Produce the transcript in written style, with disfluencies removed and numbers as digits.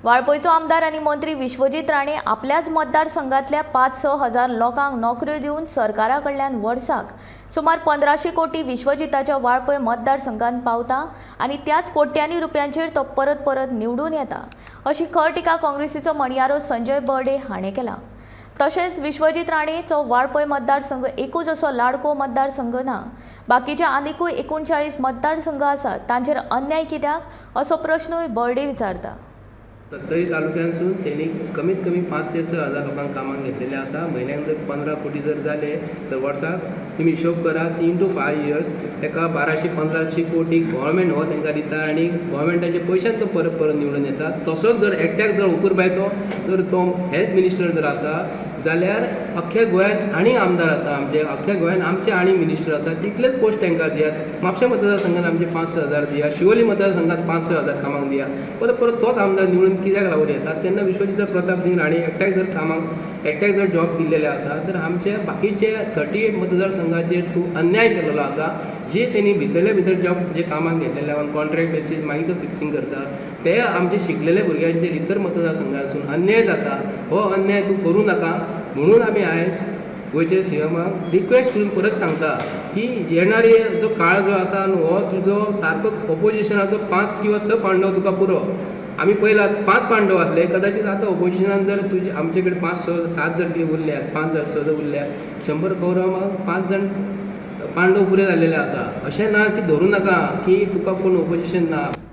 वाळपयचो आमदार आणि मंत्री विश्वजीत राणे आपल्याच मतदारसंघातल्या 5-6 हजार लोकांक नोकऱ्यो दिवन सरकारा कडल्यान वर्साक सुमार 1500 कोटी विश्वजिताच्या वाळपय मतदारसंघात पावता आणि त्याच कोट्यांनी रुपयांचेर तो परत परत निवडून येता अशी खर टिका काँग्रेसीचो मणियारो संजय बर्डे हाणें केला। तशेंच विश्वजीत राणेचो वाळपय मतदारसंघ एकूच असो लाडको मतदारसंघ ना, बाकीचे आनीकूय 39 मतदारसंघ आसात तांचेर अन्याय कित्याक असो प्रश्नूय बर्डे विचारता। सत्तरी तालुक्यांसून त्यांनी कमीत कमी 5 ते 6 हजार लोकांक कामाक घेतलेले आसा। म्हयन्याक जर 15 कोटी जर जाले तर वर्साक तुम्ही हिशोब करा 3 to 5 years ताका 1200-1500 कोटी गव्हर्मेंट हो तांकां दिता आणि गव्हर्मेंटाचे पयशांत तो परत परत निवडून येता। तसोच जर एकट्याक जर उकरबायचो जर तो हेल्थ मिनिस्टर जर आसा जाल्यार अख्ख्या गोंयांत आनी आमदार आसा आमचे, अख्ख्या गोंयांत आमचे आनी मिनिस्टर आसा, तितलेच पोस्ट तांकां दियात। म्हापशा मतदारसंघात आमचे 5-6 हजार दिया, शिवोली मतदारसंघात 5-6 हजार कामाक दिया, परत परत तोच आमदार निवडून कित्याक लागून येतात। तेन्ना विश्वजीत प्रताप सिंग राणे एकट्याक जर कामाक एकट्याक जर जॉब दिल्लेले आसा तर आमचे बाकीचे 38 मतदारसंघाचेर तूं अन्याय केलेलो आसा। जे त्यांनी भितरले भितर जॉब जे कामाक घेतलेले ऑन कॉन्ट्रॅक्ट बेसीस मागीर तो फिक्सिंग करतात ते आमचे शिकलेले भुरग्यांचेर इतर मतदारसंघांसून अन्याय जाता। हो अन्याय तूं करूं नाका म्हणून आमी आयज गोंयचे सीएमाक रिक्वेस्ट करून परत सांगता की येणारी जो काळ जो आसा हो तुजो सारको ऑपोजिशनाचो 5 किंवा 6 पांडव तुका पुरो। आमी पयला 5 पांडव आसले, कदाचित आतां ऑपोजिशनान जर तुजे आमचे कडेन 5-6-7 जर कितें उरल्यात, 5 जर 6 जर उरल्यात, 100 कौरवांक 5 जाण पांडव पुरे जाल्लेले आसा। अशें ना की धरूं नाका की तुका कोण ऑपोजिशन ना।